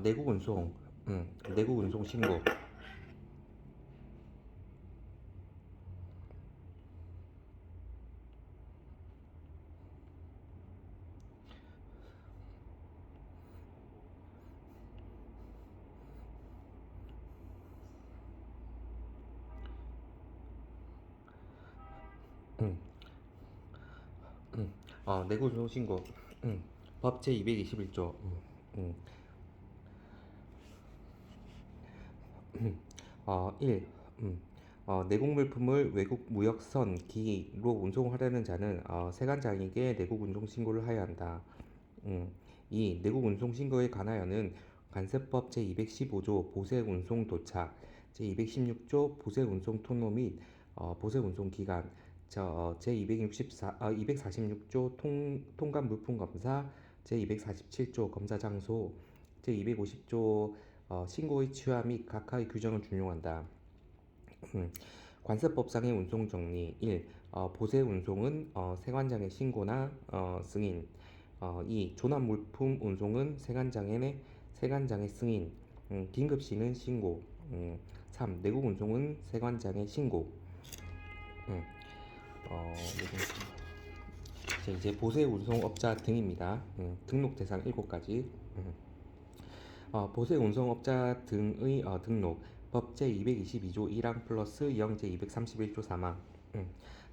내국 운송, 내국 운송 신고. 음, 내국 운송 신고. 법 제 221조. 음, 1. 내국 물품을 외국 무역선 기로 운송하려는 자는 세관장에게 내국 운송 신고를 하여야 한다. 음, 2. 내국 운송 신고에 관하여는 관세법 제215조 보세 운송 도착, 제216조 보세 운송 통로 및 보세 운송 기간, 제246조 통관 물품 검사, 제247조 검사 장소, 제250조 신고의 취하 및 각하의 규정을 준용한다. 관세법상의 운송 정리 1. 보세 운송은 세관장의 신고나 승인. 2. 조납 물품 운송은 세관장의 승인. 긴급시는 신고. 3. 내국 운송은 세관장의 신고. 음, 이제 보세 운송업자 등입니다. 등록 대상 7가지. 보세 운송업자 등의 등록 법 제222조 1항 플러스 0 제231조 3항.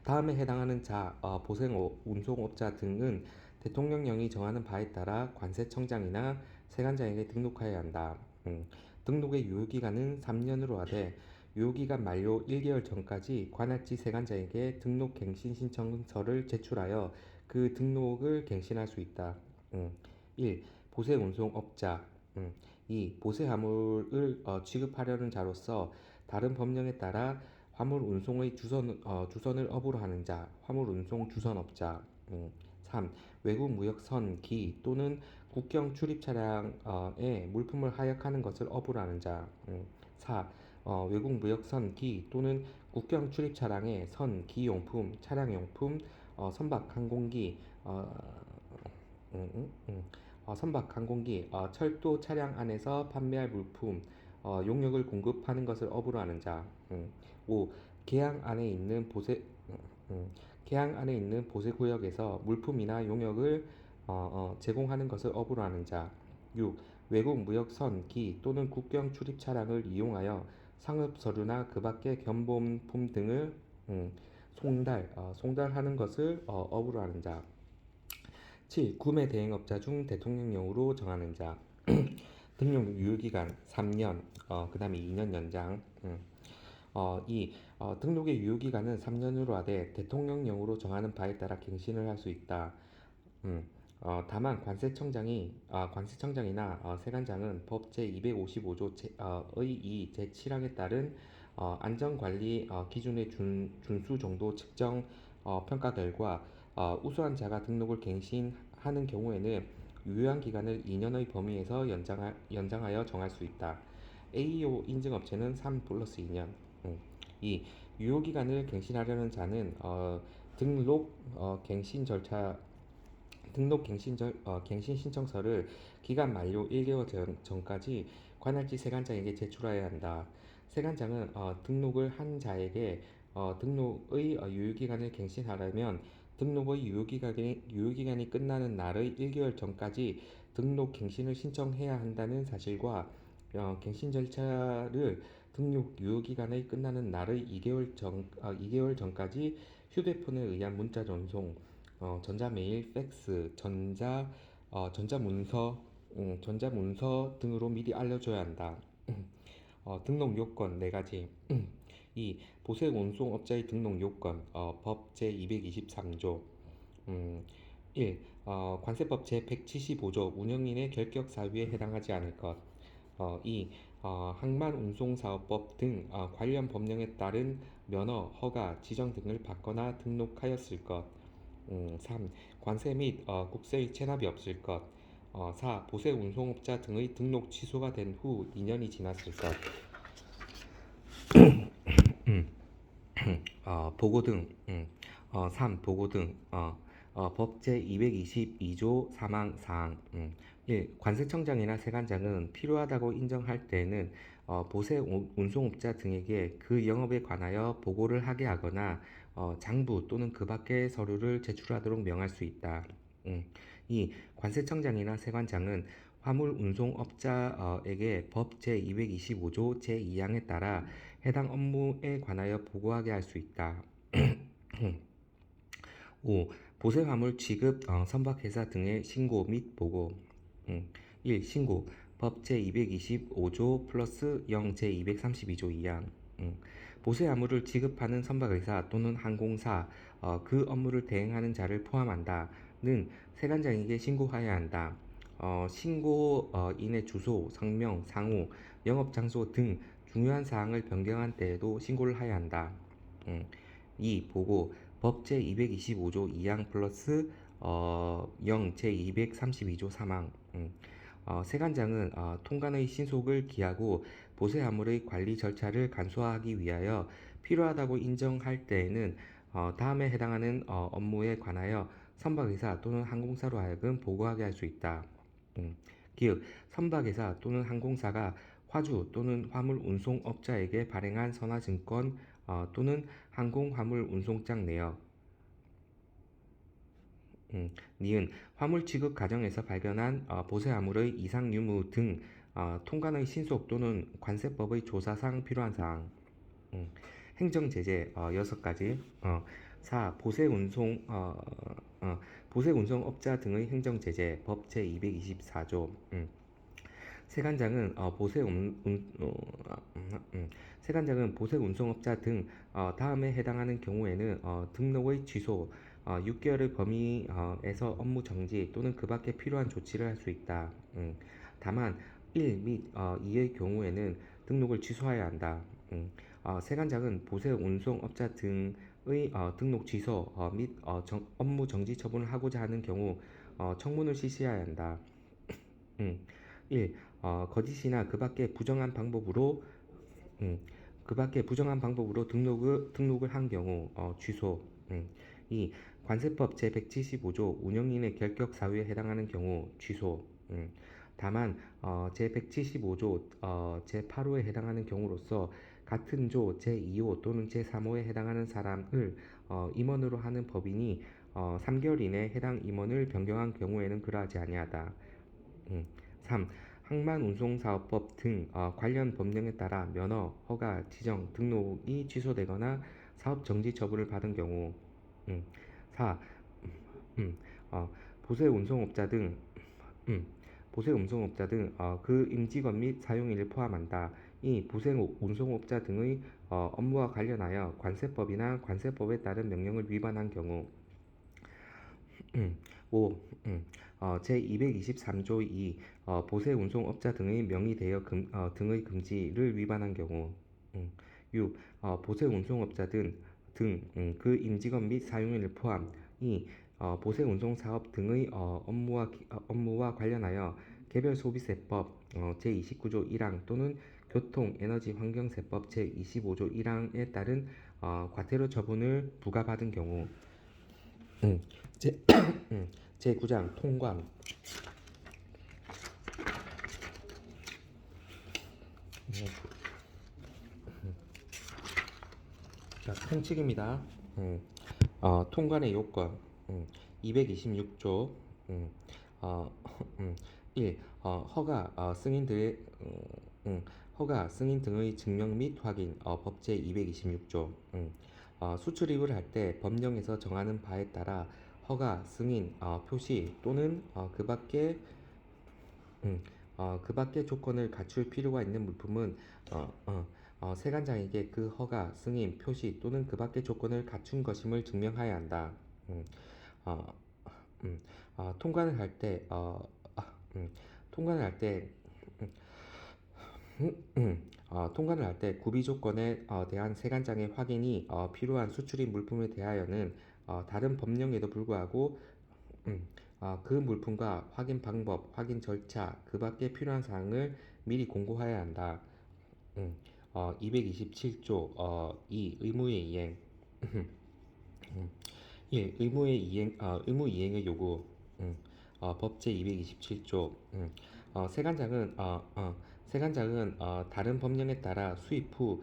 다음에 해당하는 자 보세 운송업자 등은 대통령령이 정하는 바에 따라 관세청장이나 세관장에게 등록하여야 한다. 등록의 유효기간은 3년으로 하되 유효기간 만료 1개월 전까지 관할지 세관장에게 등록 갱신 신청서를 제출하여 그 등록을 갱신할 수 있다. 1. 보세 운송업자. 2. 보세 화물을 취급하려는 자로서 다른 법령에 따라 화물 운송의 주선을 업으로 하는 자, 화물 운송 주선업자. 3. 외국 무역선, 기 또는 국경 출입 차량에 물품을 하역하는 것을 업으로 하는 자. 4. 외국 무역선, 기 또는 국경 출입 차량에 선, 기용품, 차량용품, 선박 항공기, 선박 항공기, 철도 차량 안에서 판매할 물품, 용역을 공급하는 것을 업으로 하는 자. 5. 계양 안에 있는 계양 안에 있는 보세 구역에서 물품이나 용역을 제공하는 것을 업으로 하는 자. 6. 외국 무역선, 기 또는 국경 출입 차량을 이용하여 상업 서류나 그 밖의 견본품 등을 송달하는 것을 업으로 하는 자. 7. 구매 대행업자 중 대통령령으로 정하는 자. 등록 유효기간 3년, 그 다음에 2년 연장. 2. 등록의 유효기간은 3년으로 하되 대통령령으로 정하는 바에 따라 갱신을 할 수 있다. 다만 관세청장이나 세관장은 법 제255조의 2 제7항에 따른 안전관리 기준의 준수 정도 측정 평가 결과 우수한 자가 등록을 갱신하는 경우에는 유효한 기간을 2년의 범위에서 연장하여 정할 수 있다. AEO 인증업체는 3 플러스 2년. 2. 유효기간을 갱신하려는 자는 갱신 신청서를 기간 만료 1개월 전까지 관할지 세관장에게 제출해야 한다. 세관장은 등록을 한 자에게 등록의 유효기간을 갱신하려면 등록의 유효기간이 끝나는 날의 1개월 전까지 등록 갱신을 신청해야 한다는 사실과 갱신 절차를 등록 유효기간이 끝나는 날의 2개월 전까지 휴대폰에 의한 문자 전송, 전자메일, 팩스, 전자문서 등으로 미리 알려줘야 한다. 등록 요건 4가지. 2. 보세 운송업자의 등록 요건 법 제223조. 1. 관세법 제175조 운영인의 결격 사유에 해당하지 않을 것. 2. 항만운송사업법 등 관련 법령에 따른 면허, 허가, 지정 등을 받거나 등록하였을 것. 3. 관세 및 국세의 체납이 없을 것. 4. 보세 운송업자 등의 등록 취소가 된 후 2년이 지났을 것. 보고 등. 3. 보고 등. 법 제222조 3항 4항. 예, 관세청장이나 세관장은 필요하다고 인정할 때에는 보세 운송업자 등에게 그 영업에 관하여 보고를 하게 하거나 장부 또는 그 밖의 서류를 제출하도록 명할 수 있다. 이 관세청장이나 세관장은 화물 운송업자에게 법 제225조 제2항에 따라 해당 업무에 관하여 보고하게 할 수 있다. 5. 보세 화물 취급 선박회사 등의 신고 및 보고 1. 신고 법 제225조 플러스 0 제232조 2항 보세 화물을 지급하는 선박회사 또는 항공사 그 업무를 대행하는 자를 포함한다는 세관장에게 신고하여야 한다. 신고인의 주소, 성명, 상호, 영업장소 등 중요한 사항을 변경한 때에도 신고를 하여야 한다. 2. 보고 법 제225조 2항 플러스 0 제232조 3항 세관장은 통관의 신속을 기하고 보세 화물의 관리 절차를 간소화하기 위하여 필요하다고 인정할 때에는 다음에 해당하는 업무에 관하여 선박회사 또는 항공사로 하여금 보고하게 할 수 있다. 기획 선박회사 또는 항공사가 화주 또는 화물 운송업자에게 발행한 선화증권 또는 항공화물 운송장 내역 니은 화물 취급 과정에서 발견한 보세 화물의 이상 유무 등 통관의 신속 또는 관세법의 조사상 필요한 사항 행정 제재 6가지 4. 보세 운송업자 등의 행정 제재 법 제224조 세관장은 세관장은 보세 운송업자 등 다음에 해당하는 경우에는 등록의 취소, 6개월의 범위에서 업무 정지 또는 그 밖에 필요한 조치를 할 수 있다. 다만 1 및 2의 경우에는 등록을 취소해야 한다. 세관장은 보세 운송업자 등의 등록 취소 및 업무 정지 처분을 하고자 하는 경우 청문을 실시해야 한다. 1. 거짓이나 그 밖에 부정한 방법으로 등록을 한 경우 취소. 2. 관세법 제175조 운영인의 결격 사유에 해당하는 경우 취소. 다만 제175조 제8호에 해당하는 경우로서 같은 조 제2호 또는 제3호에 해당하는 사람을 임원으로 하는 법인이 3개월 이내 해당 임원을 변경한 경우에는 그러하지 아니하다. 3. 항만운송사업법 등 관련 법령에 따라 면허, 허가, 지정, 등록이 취소되거나 사업 정지 처분을 받은 경우 4. 음, 어, 보세 운송업자 등 보세 운송업자 등 그 임직원 및 사용인을 포함한다. 이 보세 운송업자 등의 업무와 관련하여 관세법이나 관세법에 따른 명령을 위반한 경우 5. 제223조 2 보세 운송업자 등의 명의 대여 등의 금지를 위반한 경우 6. 보세 운송업자 그 임직원 및 사용인을 포함 2. 보세 운송사업 등의 업무와 관련하여 개별소비세법 제29조 1항 또는 교통에너지환경세법 제25조 1항에 따른 과태료 처분을 부과받은 경우 제, 제9장 통관 자, 통칙입니다. 통관의 요건 226조 1. 허가, 승인 등의 증명 및 확인 법제 226조 수출입을 할 때 법령에서 정하는 바에 따라 허가, 승인, 표시 또는 그 밖의 조건을 갖출 필요가 있는 물품은 세관장에게 그 허가, 승인, 표시 또는 그 밖의 조건을 갖춘 것임을 증명하여야 한다. 어, 통관을 할 때, 통관을 할 때, 통관을 할 때 구비 조건에 대한 세관장의 확인이 필요한 수출입 물품에 대하여는 다른 법령에도 불구하고 그 물품과 확인 방법, 확인 절차, 그 밖에 필요한 사항을 미리 공고하여야 한다. 227조 2. 의무의 이행 1. 의무 이행의 요구 법제 227조. 세관장은 다른 법령에 따라 수입 후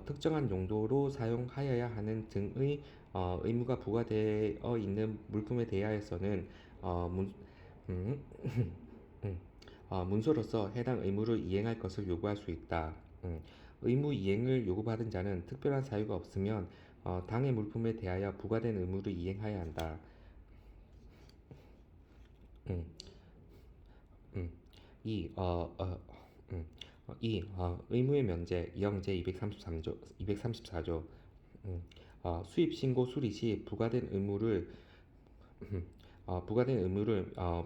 특정한 용도로 사용하여야 하는 등의 의무가 부과되어 있는 물품에 대하여서는 문, 음, 문서로서 해당 의무를 이행할 것을 요구할 수 있다. 의무 이행을 요구받은 자는 특별한 사유가 없으면 당해 물품에 대하여 부과된 의무를 이행해야 한다. 음, 음. 이, 어, 어, 의무의 면제 이형제 233조, 234조. 수입 신고 수리 시 부과된 의무를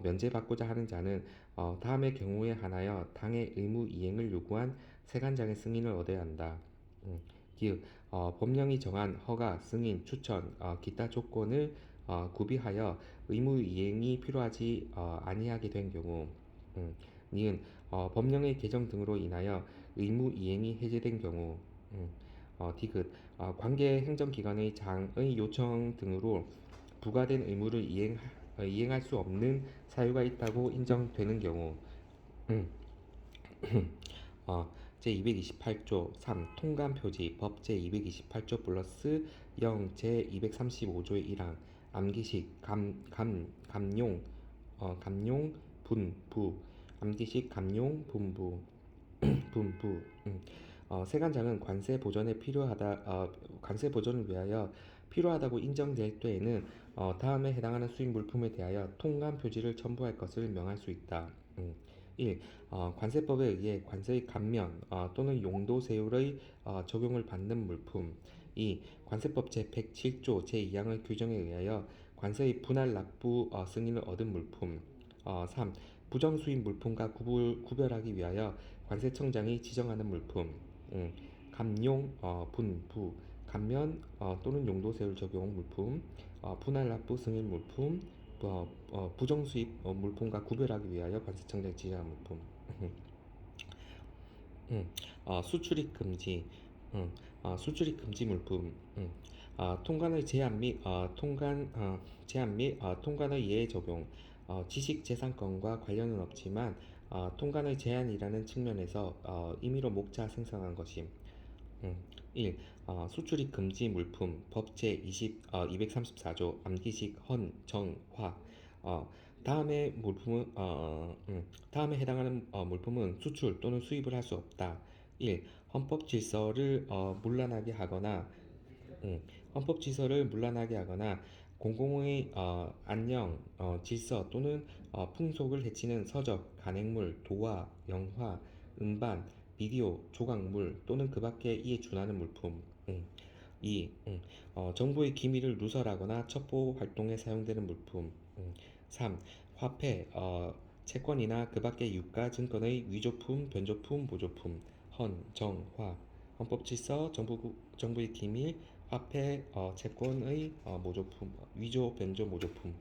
면제받고자 하는 자는 다음의 경우에 한하여 당의 의무 이행을 요구한 세관장의 승인을 얻어야 한다. 기읍 법령이 정한 허가, 승인, 추천, 기타 조건을 구비하여 의무 이행이 필요하지 아니하게 된 경우. 니은 법령의 개정 등으로 인하여 의무 이행이 해제된 경우. 디귿 관계 행정기관의 장의 요청 등으로 부과된 의무를 이행할 수 없는 사유가 있다고 인정되는 경우. 음, 어, 제228조 3. 통관표지 법 제228조 플러스 0 제235조의 1항 암기식 감용 감용 분부 암기식 감용 분부 분부 세관장은 관세 보전을 위하여 필요하다고 인정될 때에는 다음에 해당하는 수입 물품에 대하여 통관 표지를 첨부할 것을 명할 수 있다. 1. 관세법에 의해 관세의 감면 또는 용도 세율의 적용을 받는 물품. 2. 관세법 제107조 제2항의 규정에 의하여 관세의 분할 납부 승인을 얻은 물품. 3. 부정수입 물품과 구별하기 위하여 관세청장이 지정하는 물품. 감용, 분부, 감면 또는 용도세율 적용 물품, 분할 납부 승인 물품, 부정수입 물품과 구별하기 위하여 관세청장이 지정한 물품. 수출입 금지, 수출입 금지 물품. 통관의 제한 및 통관의 예외 적용. 지식재산권과 관련은 없지만 통관의 제한이라는 측면에서 임의로 목차 생성한 것임. 1. 수출입 금지 물품 법 제234조 암기식 헌, 정, 화. 다음에 해당하는 물품은 수출 또는 수입을 할 수 없다. 1. 헌법 질서를 문란하게 하거나 공공의 안녕, 질서 또는 풍속을 해치는 서적, 간행물, 도화, 영화, 음반, 비디오, 조각물 또는 그 밖에 이에 준하는 물품. 2. 정보의 기밀을 누설하거나 첩보 활동에 사용되는 물품. 3. 화폐, 채권이나 그 밖의 유가 증권의 위조품, 변조품, 모조품. 헌, 정, 화. 헌법 질서, 정부의 기밀, 화폐, 채권의 모조품, 위조, 변조, 모조품.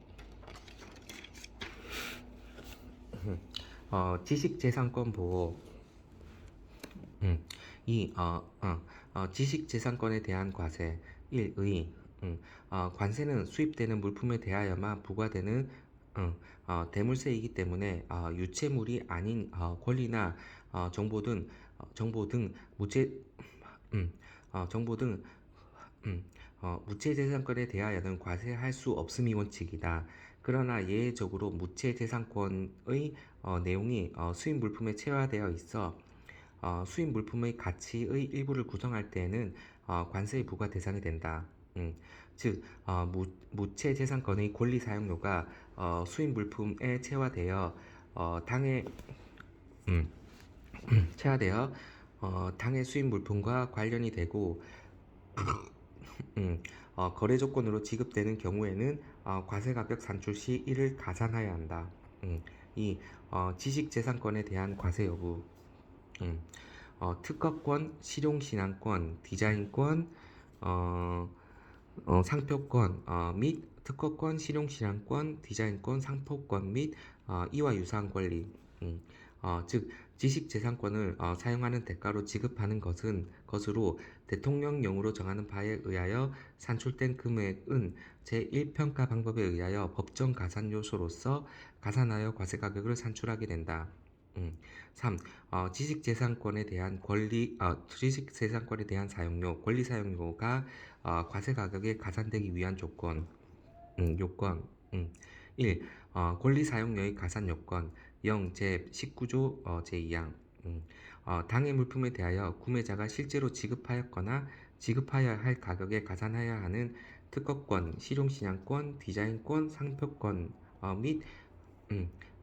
지식재산권 보호. 2. 지식재산권에 대한 과세. 1의 관세는 수입되는 물품에 대하여만 부과되는 대물세이기 때문에 유체물이 아닌 권리나 정보 등 무체 정보 등 무체재산권에 대하여는 과세할 수 없음이 원칙이다. 그러나 예외적으로 무체재산권의 내용이 수입 물품에 체화되어 있어 수입 물품의 가치의 일부를 구성할 때에는 관세의 부과 대상이 된다. 즉 무체재산권의 권리 사용료가 수입 물품에 체화되어 당해 수입 물품과 관련이 되고 거래 조건으로 지급되는 경우에는 과세가격 산출 시 이를 가산하여야 한다. 2. 지식재산권에 대한 과세 여부. 특허권, 실용신앙권, 디자인권, 상표권 및 특허권, 실용신앙권, 디자인권, 상표권 및 이와 유사한 권리. 즉 지식재산권을 사용하는 대가로 지급하는 것으로 대통령령으로 정하는 바에 의하여 산출된 금액은 제1평가 방법에 의하여 법정 가산 요소로서 가산하여 과세가격을 산출하게 된다. 3. 지식재산권에 대한 사용료, 권리 사용료가 과세가격에 가산되기 위한 요건. 1. 권리 사용료의 가산 요건 0. 제19조 제2항. 당해 물품에 대하여 구매자가 실제로 지급하였거나 지급하여야 할 가격에 가산하여야 하는 특허권, 실용신양권, 디자인권, 상표권 및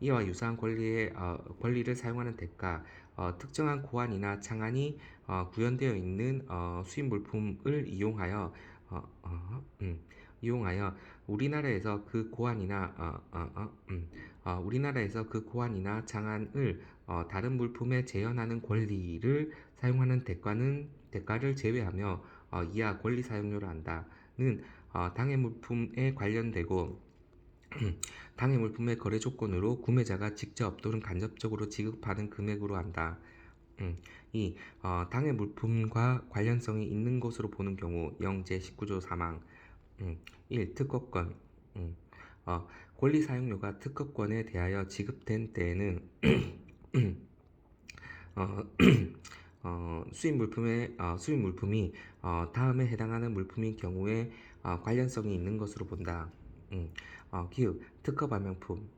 이와 유사한 권리를 사용하는 대가, 특정한 고안이나 창안이 구현되어 있는 수입 물품을 이용하여 우리나라에서 그 고안이나 창안을 다른 물품에 재현하는 권리를 사용하는 대가를 제외하며 이하 권리 사용료를 한다는 당해 물품에 관련되고 당해 물품의 거래 조건으로 구매자가 직접 또는 간접적으로 지급하는 금액으로 한다. 2. 당해 물품과 관련성이 있는 것으로 보는 경우 0. 제19조 3항. 1. 특허권. 권리 사용료가 특허권에 대하여 지급된 때에는 어, 수입 물품이 다음에 해당하는 물품인 경우에 관련성이 있는 것으로 본다. 기읍 특허 발명품.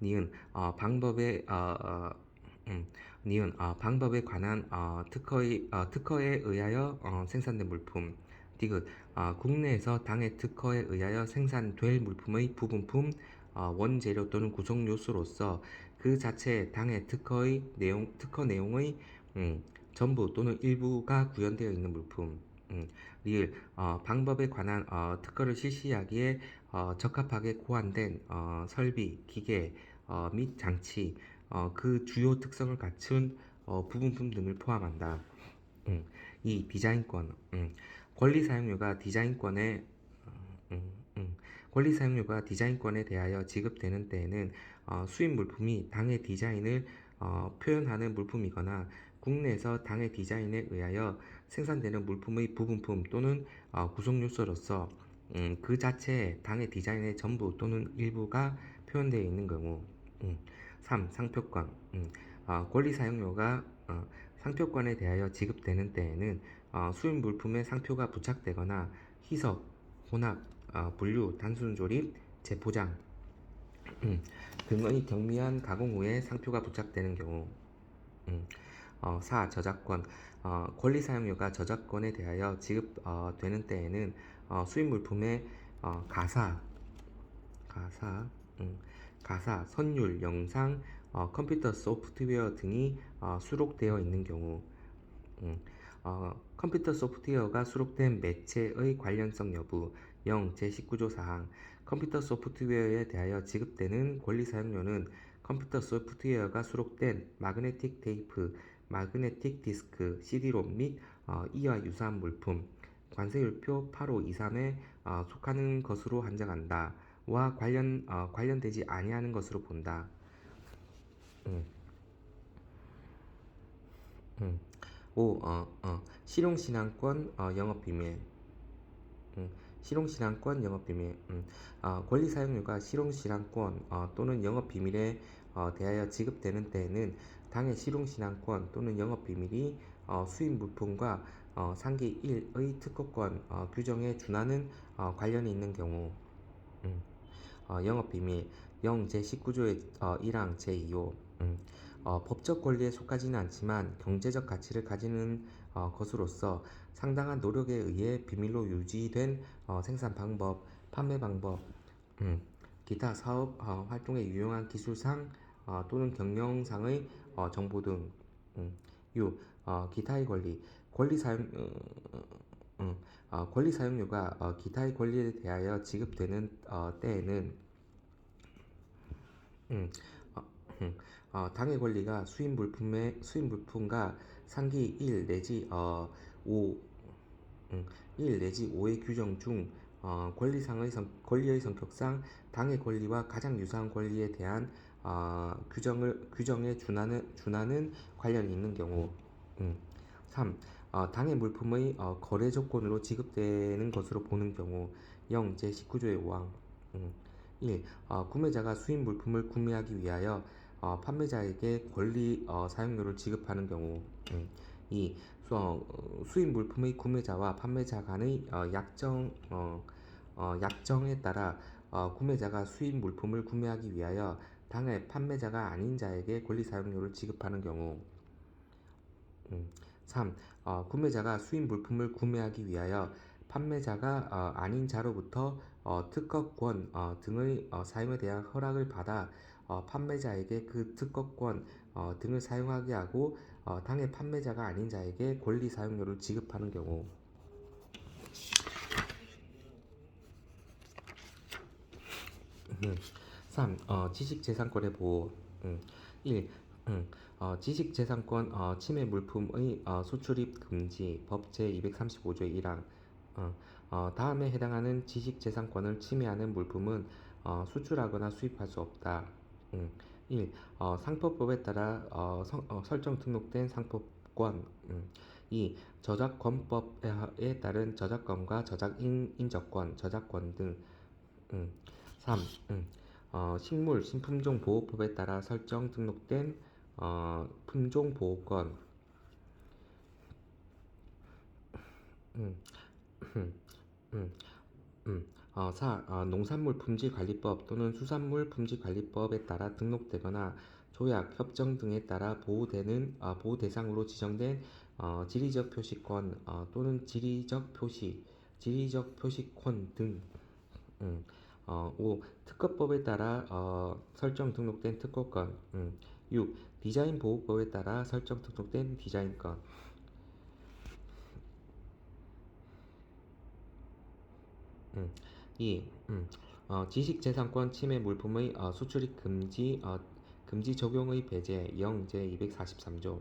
니은 방법에 관한 특허에 의하여 생산된 물품. 디귿 국내에서 당해 특허에 의하여 생산될 물품의 부분품, 원재료 또는 구성 요소로서 그 자체 당해 특허 내용의 전부 또는 일부가 구현되어 있는 물품. 리을 방법에 관한 특허를 실시하기에 적합하게 고안된 설비, 기계 및 장치, 그 주요 특성을 갖춘 부분품 등을 포함한다. 2. 디자인권. 권리 사용료가 디자인권에 대하여 지급되는 때에는 수입 물품이 당해 디자인을 표현하는 물품이거나 국내에서 당해 디자인에 의하여 생산되는 물품의 부분품 또는 구성 요소로서 그 자체에 당해 디자인의 전부 또는 일부가 표현되어 있는 경우. 3. 상표권. 권리 사용료가 상표권에 대하여 지급되는 때에는 수입 물품에 상표가 부착되거나 희석, 혼합, 분류, 단순 조립, 재포장 등의 경미한 가공 후에 상표가 부착되는 경우. 4. 저작권. 권리 사용료가 저작권에 대하여 지급되는 때에는 수입 물품에 가사, 선율, 영상, 컴퓨터 소프트웨어 등이 수록되어 있는 경우. 컴퓨터 소프트웨어가 수록된 매체의 관련성 여부 0. 제19조 4항. 컴퓨터 소프트웨어에 대하여 지급되는 권리 사용료는 컴퓨터 소프트웨어가 수록된 마그네틱 테이프, 마그네틱 디스크, CD롬 및 이와 유사한 물품, 관세율표 8523에 속하는 것으로 한정한다. 와 관련되지 아니하는 것으로 본다. 음, 음. 5. 실용신앙권 영업비밀. 실용신앙권 영업비밀. 권리 사용료가 실용신앙권 또는 영업비밀에 대하여 지급되는 때에는 당해 실용신앙권 또는 영업비밀이 수입 물품과 상기 1의 특허권 규정에 준하는 관련이 있는 경우. 영업비밀 0. 제19조 1항 제2호. 법적 권리에 속하지는 않지만 경제적 가치를 가지는 것으로서 상당한 노력에 의해 비밀로 유지된 생산 방법, 판매 방법, 기타 사업 활동에 유용한 기술상 또는 경영상의 정보 등. 6. 기타의 권리 사용료가 기타의 권리에 대하여 지급되는 때에는 음, 당해 권리가 수입 물품과 상기 1 내지 5 1 내지 5의 규정 중 권리의 성격상 당해 권리와 가장 유사한 권리에 대한 규정에 준하는 관련이 있는 경우. 3. 당해 물품의 거래 조건으로 지급되는 것으로 보는 경우. 0. 제19조의 5항. 1. 구매자가 수입 물품을 구매하기 위하여 판매자에게 권리 사용료를 지급하는 경우. 2. 수입 물품의 구매자와 판매자 간의 약정에 따라 구매자가 수입 물품을 구매하기 위하여 당해 판매자가 아닌 자에게 권리 사용료를 지급하는 경우. 3. 구매자가 수입 물품을 구매하기 위하여 판매자가 아닌 자로부터 특허권 등의 사용에 대한 허락을 받아 판매자에게 그 특허권 등을 사용하게 하고 당해 판매자가 아닌 자에게 권리 사용료를 지급하는 경우. 3. 지식재산권의 보호. 1. 지식재산권 침해 물품의 수출입 금지 법 제235조의 1항. 다음에 해당하는 지식재산권을 침해하는 물품은 수출하거나 수입할 수 없다. 1. 상표법에 따라 설정 등록된 상표권. 2. 저작권법에 따른 저작권과 저작인저권, 저작권 등. 3. 식물 신품종 보호법에 따라 설정 등록된 품종 보호권. 음, 음, 4. 농산물 품질관리법 또는 수산물 품질관리법에 따라 등록되거나 조약, 협정 등에 따라 보호 대상으로 지정된 지리적 표시권 또는 지리적 표시권 등. 5. 특허법에 따라 설정 등록된 특허권. 6. 디자인 보호법에 따라 설정 등록된 디자인권. 2. 지식재산권 침해 물품의 수출입 금지 적용의 배제 0제 243조.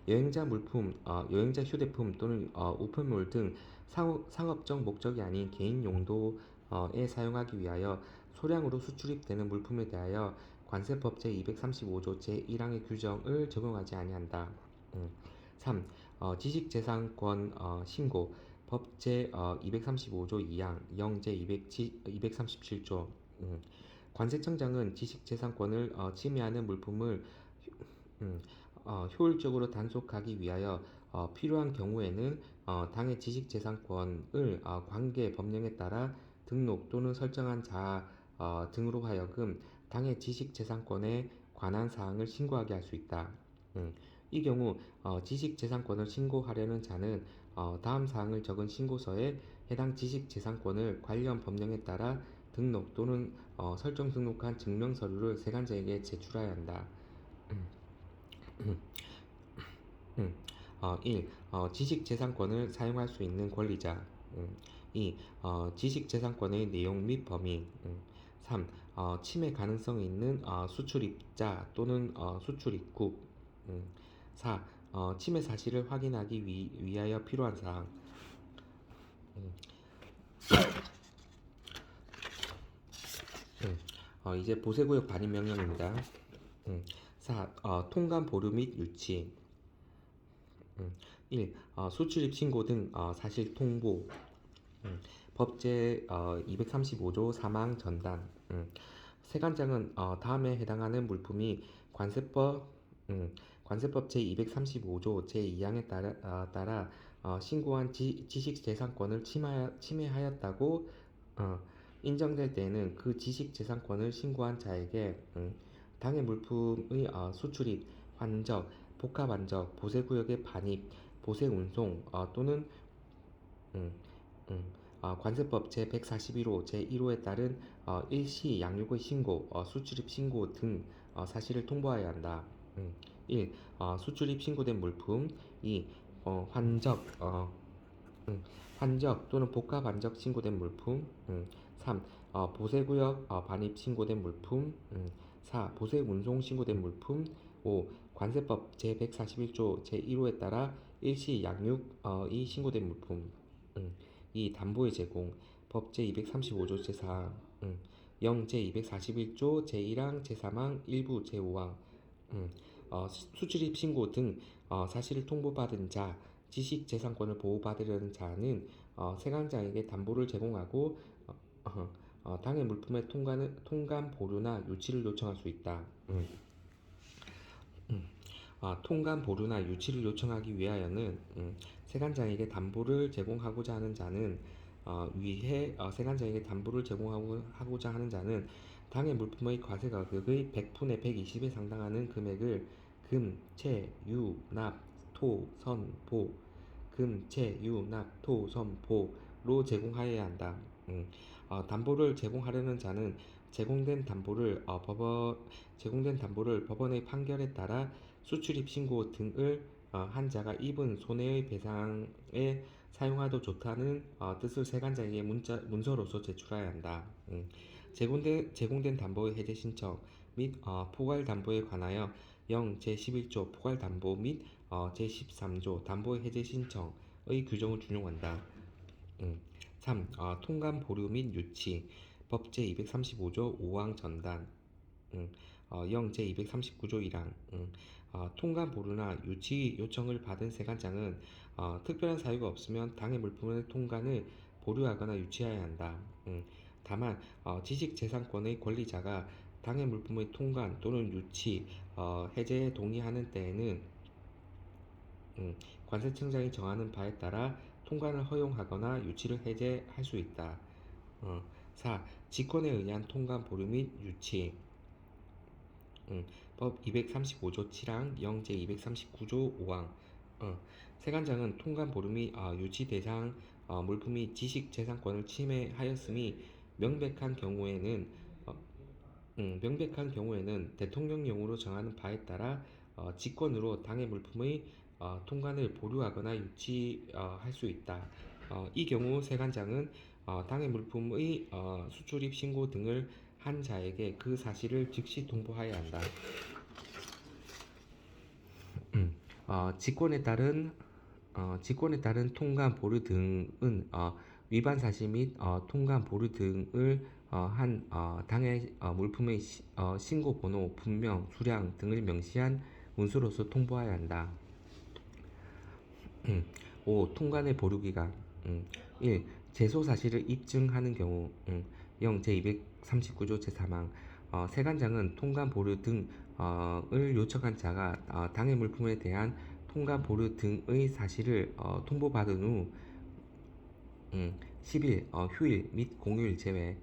여행자 물품, 여행자 휴대품 또는 우편물 등 상업적 목적이 아닌 개인 용도에 사용하기 위하여 소량으로 수출입되는 물품에 대하여 관세법 제235조 제1항의 규정을 적용하지 아니한다. 3. 지식재산권 신고 법 제235조 2항 0제 237조. 관세청장은 지식재산권을 침해하는 물품을 효율적으로 단속하기 위하여 필요한 경우에는 당해 지식재산권을 관계 법령에 따라 등록 또는 설정한 자 등으로 하여금 당해 지식재산권에 관한 사항을 신고하게 할 수 있다. 이 경우 지식재산권을 신고하려는 자는 다음 사항을 적은 신고서에 해당 지식재산권을 관련 법령에 따라 등록 또는 설정 등록한 증명서류를 세관자에게 제출해야 한다. 1. 지식재산권을 사용할 수 있는 권리자. 2. 지식재산권의 내용 및 범위. 3. 침해 가능성이 있는 수출입자 또는 수출입국. 4. 침해 사실을 확인하기 위하여 필요한 사항. 이제 보세구역 반입 명령입니다. 4. 통관 보류 및 유치. 1. 수출입 신고 등 사실 통보. 법제 235조 3항 전단. 세관장은 다음에 해당하는 물품이 관세법 제235조 제2항에 따라 신고한 지식재산권을 침해하였다고 인정될 때에는 그 지식재산권을 신고한 자에게 당해 물품의 수출입, 환적, 복합환적, 보세구역의 반입, 보세운송 또는 관세법 제141호 제1호에 따른 일시 양육의 신고, 수출입 신고 등 사실을 통보해야 한다. 1. 수출입 신고된 물품. 2. 환적 또는 복합환적 신고된 물품. 3. 보세구역 반입 신고된 물품. 4. 보세운송 신고된 물품. 5. 관세법 제141조 제1호에 따라 일시 양육이 신고된 물품. 2. 담보의 제공 법 제235조 제4항. 0 제241조 제1항 제3항 일부 제5항 수출입 신고 등 사실을 통보받은 자, 지식재산권을 보호받으려는 자는 세관장에게 담보를 제공하고 당해 물품의 통관 보류나 유치를 요청할 수 있다. 통관 보류나 유치를 요청하기 위하여는 세관장에게 담보를 제공하고자 하는 자는 세관장에게 담보를 제공하고자 하는 자는 당해 물품의 과세 가격의 100분의 120에 상당하는 금액을 금, 채, 유, 납, 토, 선, 보 금, 채, 유, 납, 토, 선, 보로 제공하여야 한다. 담보를 제공하려는 자는 제공된 담보를 법원의 판결에 따라 수출입 신고 등을 한 자가 입은 손해의 배상에 사용하도 좋다는 뜻을 세관장에게 문서로서 제출해야 한다. 제공된 담보의 해제 신청 및 포괄 담보에 관하여 0 제11조 포괄 담보 및 제13조 담보의 해제 신청의 규정을 준용한다. 3. 통관 보류 및 유치 법 제235조 5항 전단 0 제239조 1항 통관 보류나 유치 요청을 받은 세관장은 특별한 사유가 없으면 당해 물품의 통관을 보류하거나 유치해야 한다. 다만 지식재산권의 권리자가 당해 물품의 통관 또는 유치, 해제에 동의하는 때에는 관세청장이 정하는 바에 따라 통관을 허용하거나 유치를 해제할 수 있다. 4. 직권에 의한 통관 보류 및 유치 법 235조 7항 0제 239조 5항 세관장은 통관 보류 및 유치 대상 물품이 지식재산권을 침해하였음이 명백한 경우에는 대통령령으로 정하는 바에 따라 직권으로 당해 물품의 통관을 보류하거나 유치할 수 있다. 이 경우 세관장은 당해 물품의 수출입 신고 등을 한 자에게 그 사실을 즉시 통보하여야 한다. 직권에 따른 통관 보류 등은 위반 사실 및 통관 보류 등을 한 당해 물품의 신고 번호, 분명, 수량 등을 명시한 문서로서 통보해야 한다. 5. 통관의 보류 기간 1. 제소 사실을 입증하는 경우 0 제239조 제3항 세관장은 통관 보류 등을 요청한 자가 당해 물품에 대한 통관 보류 등의 사실을 통보받은 후 10일 휴일 및 공휴일 제외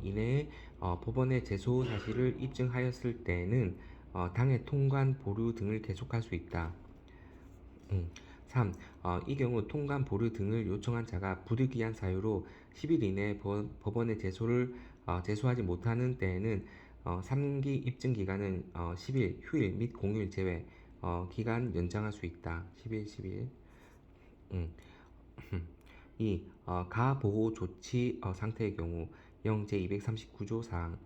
이내에 법원에 제소 사실을 입증하였을 때에는 당해 통관 보류 등을 계속할 수 있다. 3. 이 경우 통관 보류 등을 요청한 자가 부득이한 사유로 10일 이내에 법원에 제소하지 못하는 때에는 3기 입증 기간은 10일 휴일 및 공휴일 제외 기간 연장할 수 있다. 10일. 2. 가보호 조치 상태의 경우 0 제239조 사항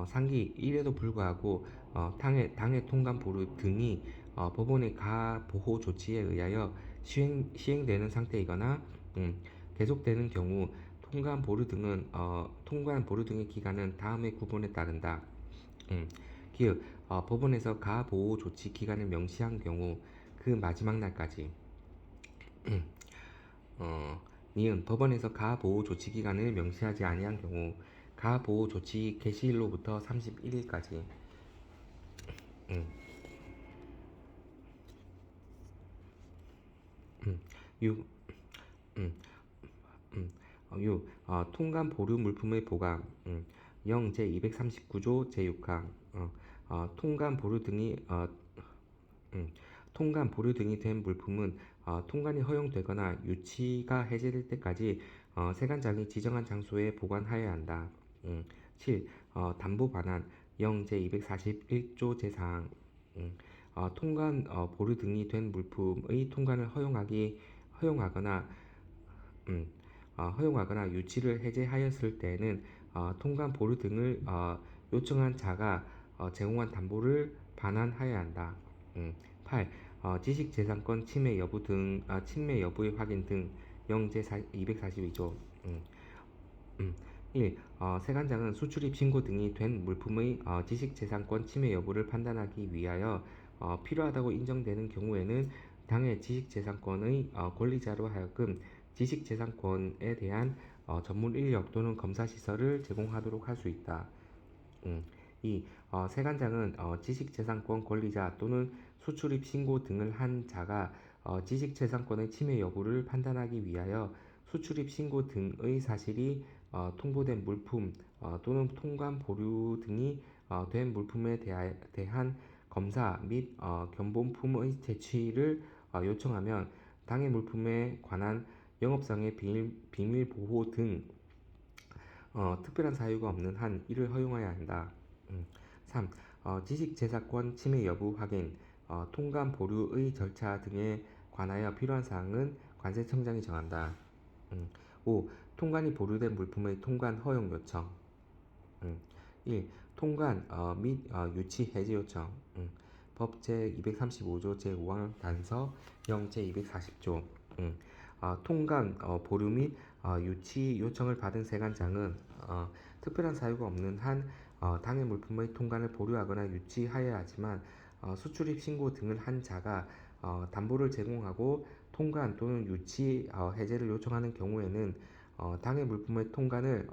상기 1에도 불구하고 당해 통관 보류 등이 법원의 가보호 조치에 의하여 시행되는 상태이거나 계속되는 경우 통관 보류 등의 기간은 다음의 구분에 따른다. 기획 법원에서 가보호 조치 기간을 명시한 경우 그 마지막 날까지 니은 법원에서 가보호 조치 기간을 명시하지 아니한 경우 가보호 조치 개시일로부터 31일까지 6. 통관 보류 물품의 보관 0 제239조 제6항 통관 보류 등이 된 물품은 통관이 허용되거나 유치가 해제될 때까지 세관장이 지정한 장소에 보관하여야 한다. 7. 담보 반환 0 제241조 제4항 통관 보류 등이 된 물품의 통관을 허용하거나 유치를 해제하였을 때에는 통관 보류 등을 요청한 자가 제공한 담보를 반환하여야 한다. 8. 지식재산권 침해 여부의 확인 등 0 제242조 1. 세관장은 수출입 신고 등이 된 물품의 지식재산권 침해 여부를 판단하기 위하여 필요하다고 인정되는 경우에는 당해 지식재산권의 권리자로 하여금 지식재산권에 대한 전문 인력 또는 검사 시설을 제공하도록 할 수 있다. 음. 2. 세관장은 지식재산권 권리자 또는 수출입 신고 등을 한 자가 지식재산권의 침해 여부를 판단하기 위하여 수출입 신고 등의 사실이 통보된 물품 또는 통관 보류 등이 된 물품에 대한 검사 및 견본품의 제취를 요청하면 당해 물품에 관한 영업상의 비밀 보호 등 특별한 사유가 없는 한 이를 허용해야 한다. 3. 지식재산권 침해 여부 확인, 통관 보류의 절차 등에 관하여 필요한 사항은 관세청장이 정한다. 5. 통관이 보류된 물품의 통관 허용 요청. 1. 통관 및 유치 해제 요청. 법 제235조 제5항 단서 0 제240조. 통관 보류 및 유치 요청을 받은 세관장은 특별한 사유가 없는 한 당해 물품의 통관을 보류하거나 유치하여야 하지만 수출입 신고 등을 한 자가 담보를 제공하고 통관 또는 유치 해제를 요청하는 경우에는 당해 물품의 통관을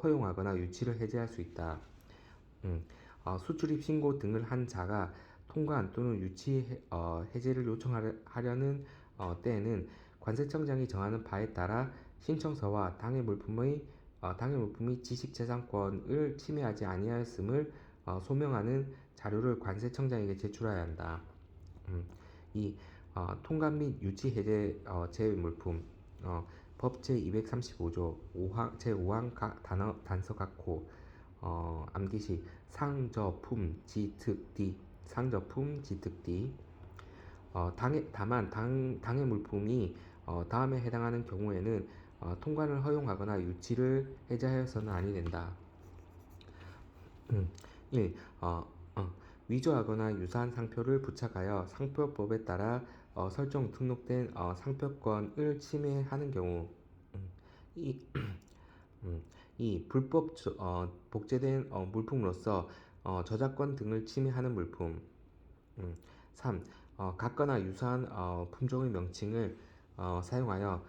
허용하거나 유치를 해제할 수 있다. 수출입 신고 등을 한 자가 통관 또는 유치 해제를 요청하려는 때에는 관세청장이 정하는 바에 따라 신청서와 당해 물품이 지식재산권을 침해하지 아니하였음을 소명하는 자료를 관세청장에게 제출해야 한다. 2. 통관 및 유치 해제 제외 물품 법 제235조 제5항 단서 각호 암기시 상저품 지특디 상저품 지특디 다만 당해 물품이 다음에 해당하는 경우에는 통관을 허용하거나 유치를 해제하여서는 아니 된다. 1. 위조하거나 유사한 상표를 부착하여 상표법에 따라 설정 등록된 상표권을 침해하는 경우. 2. 2. 불법 복제된 물품으로서 저작권 등을 침해하는 물품. 3. 같거나 유사한 품종의 명칭을 사용하여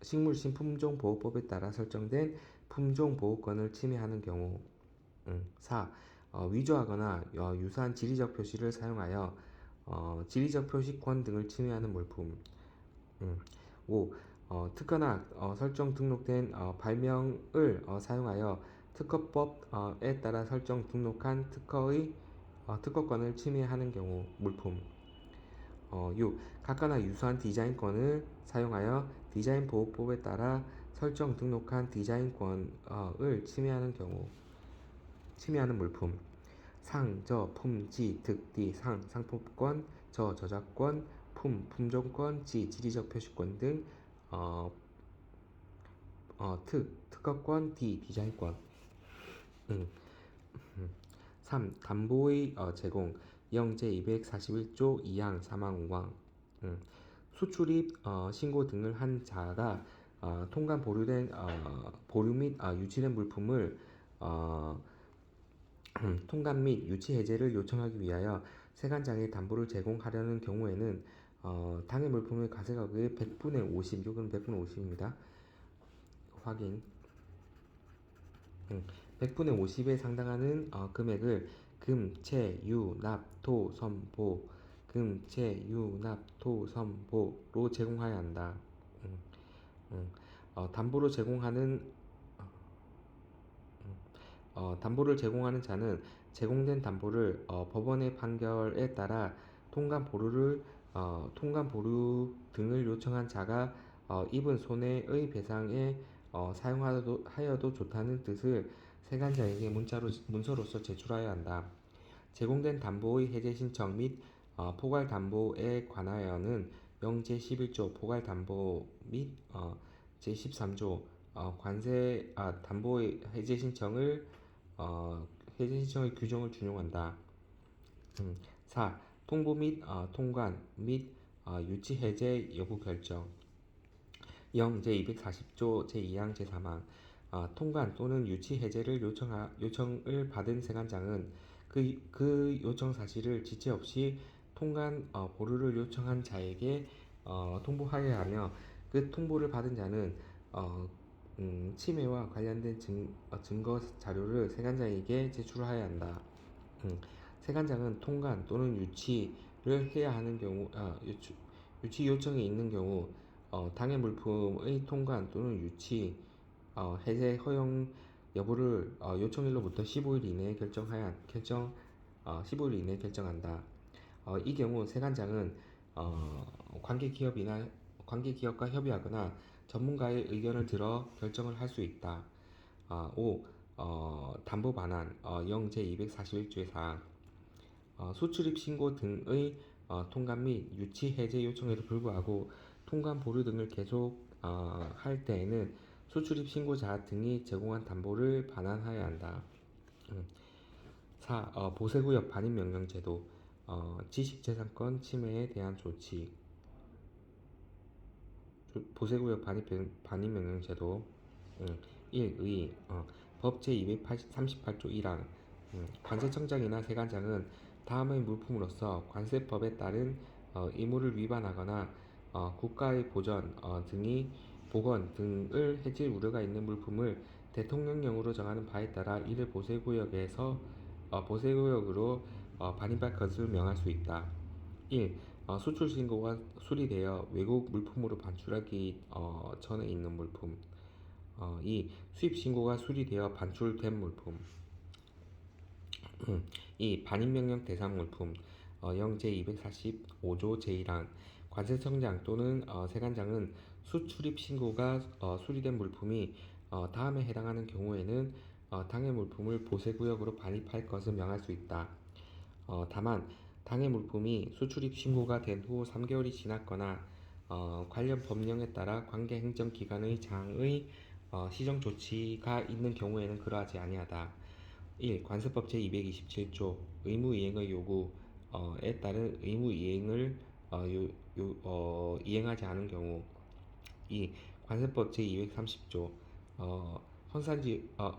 식물신품종보호법에 따라 설정된 품종보호권을 침해하는 경우. 4. 위조하거나 유사한 지리적 표시를 사용하여 지리적 표시권 등을 침해하는 물품. 5. 특허나 설정 등록된 발명을 사용하여 특허법에 따라 설정 등록한 특허권을 침해하는 경우 물품. 6. 같거나 유사한 디자인권을 사용하여 디자인보호법에 따라 설정 등록한 디자인권을 침해하는 물품. 상, 저, 품, 지, 득, 디, 상품권, 저, 저작권, 품종권, 지, 지리적 표시권 등 특허권, 디, 디자인권. 3. 담보의 제공 0 제241조 2항 3항 5항 수출입 신고 등을 한 자가 통관 보류 및 유치된 물품을 통관 및 유치 해제를 요청하기 위하여 세관장에 담보를 제공하려는 경우에는 당해 물품의 과세가격의 100분의 50, 이건 100분의 50입니다. 확인. 100분의 50에 상당하는 금액을 금, 채, 유, 납, 토, 선보, 금, 채, 유, 납, 토, 선보로 제공하여야 한다. 담보를 제공하는 자는 제공된 담보를 법원의 판결에 따라 통관 보류 등을 요청한 자가 입은 손해의 배상에 사용하여도 좋다는 뜻을 세관자에게 문서로서 제출하여야 한다. 제공된 담보의 해제 신청 및 포괄 담보에 관하여는 명 제11조 포괄 담보 및 제13조 담보의 해제 신청의 규정을 준용한다. 4. 통보 및 통관 및 유치 해제 여부 결정. 0 제240조 제2항 제3항 통관 또는 유치 해제를 요청을 받은 세관장은 그 요청 사실을 지체 없이 통관 보류를 요청한 자에게 통보하여야 하며 그 통보를 받은 자는 침해와 관련된 증거 자료를 세관장에게 제출하여야 한다. 세관장은 통관 또는 유치를 해야 하는 경우 유치 요청이 있는 경우 당해 물품의 통관 또는 유치 해제 허용 여부를 요청일로부터 15일 이내에 15일 이내에 결정한다. 이 경우 세관장은 관계기업과 협의하거나 전문가의 의견을 들어 결정을 할 수 있다. 5. 담보 반환 0 제241조의 사항 수출입 신고 등의 통관 및 유치 해제 요청에도 불구하고 통관 보류 등을 계속 할 때에는 수출입 신고자 등이 제공한 담보를 반환하여야 한다. 4. 보세구역 반입명령제도 지식재산권 침해에 대한 조치 보세구역 반입명령제도 1. 법 제238조 1항 관세청장이나 세관장은 다음의 물품으로서 관세법에 따른 의무를 위반하거나 국가의 보건 등을 해칠 우려가 있는 물품을 대통령령으로 정하는 바에 따라 이를 보세구역으로 반입할 것을 명할 수 있다. 1. 수출 신고가 수리되어 외국 물품으로 반출하기 전에 있는 물품 2. 수입 신고가 수리되어 반출된 물품 2. 반입명령 대상 물품 0 제245조 제1항 관세청장 또는 세관장은 수출입 신고가 수리된 물품이 다음에 해당하는 경우에는 당해 물품을 보세구역으로 반입할 것을 명할 수 있다. 다만 당해 물품이 수출입 신고가 된 후 3개월이 지났거나 관련 법령에 따라 관계 행정기관의 장의 시정 조치가 있는 경우에는 그러하지 아니하다. 1. 관세법 제227조 의무이행의 요구에 따른 의무이행을 이행하지 않은 경우 2. 관세법 제230조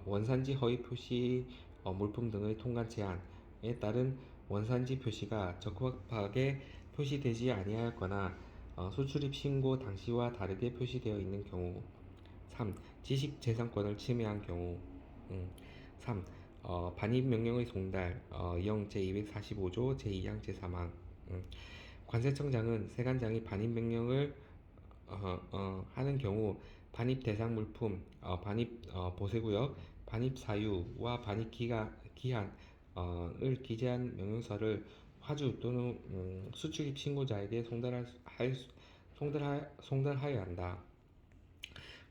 원산지 허위 표시 물품 등의 통관 제한에 따른 원산지 표시가 적합하게 표시되지 아니하였거나 수출입 신고 당시와 다르게 표시되어 있는 경우 3. 지식재산권을 침해한 경우 3. 반입명령의 송달 0 제245조 제2항 제3항 관세청장은 세관장이 반입명령을 하는 경우 반입 대상 물품, 반입 보세구역, 반입 사유와 반입 기한을 기재한 명령서를 화주 또는 수출입 신고자에게 송달하여야 한다.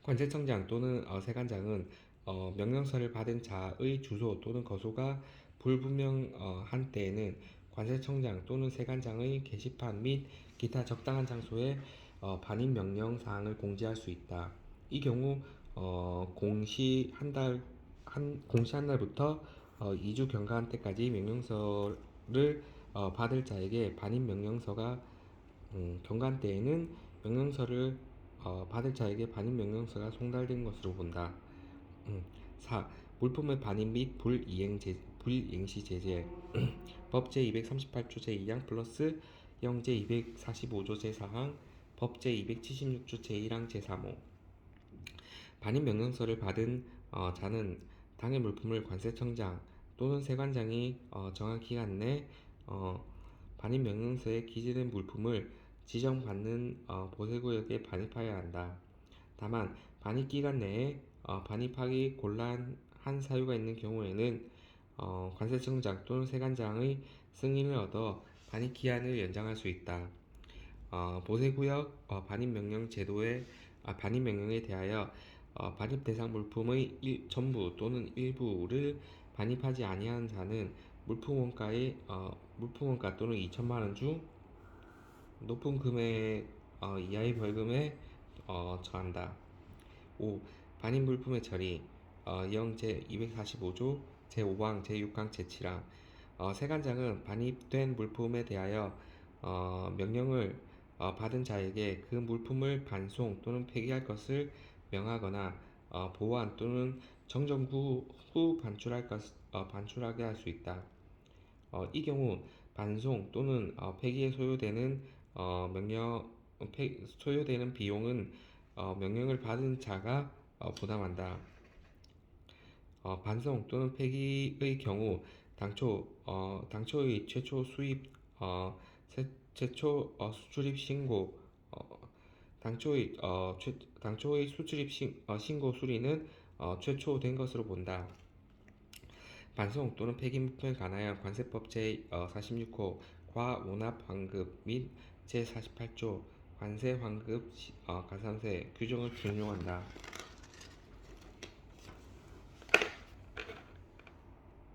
관세청장 또는 세관장은 명령서를 받은 자의 주소 또는 거소가 불분명한 때에는 관세청장 또는 세관장의 게시판 및 기타 적당한 장소에 반입 명령 사항을 공지할 수 있다. 이 경우 공시 한 달부터 2주 경과한 때까지 명령서를 받을 자에게 반입 명령서가 경과한 때에는 명령서를 받을 자에게 반입 명령서가 송달된 것으로 본다. 4. 물품의 반입 및 불이행시 제재 법 제238조 제2항 플러스 0 제245조 제4항 법 제276조 제1항 제3호 반입 명령서를 받은 자는 당해 물품을 관세청장 또는 세관장이 정한 기간 내 반입 명령서에 기재된 물품을 지정받는 보세구역에 반입하여야 한다. 다만 반입 기간 내에 반입하기 곤란한 사유가 있는 경우에는 관세청장 또는 세관장의 승인을 얻어 반입 기한을 연장할 수 있다. 보세구역 반입 명령에 대하여 반입 대상 물품의 전부 또는 일부를 반입하지 아니한 자는 물품 원가 또는 2천만 원 중 높은 금액 이하의 벌금에 처한다. 5. 반입 물품의 처리 0 제245조 제5항 제6항 제7항 세관장은 반입된 물품에 대하여 명령을 받은 자에게 그 물품을 반송 또는 폐기할 것을 명하거나 보완 또는 정정 후 반출하게 할 수 있다. 이 경우 반송 또는 폐기에 소요되는 비용은 명령을 받은 자가 부담한다. 반송 또는 폐기의 경우 당초의 최초 수입 최초 수출입 신고 당초의 신고 수리는 최초된 것으로 본다. 반송 또는 폐기 물품에 관하여 관세법 제46호 과오납 환급 및 제48조 관세 환급 가산세 규정을 준용한다.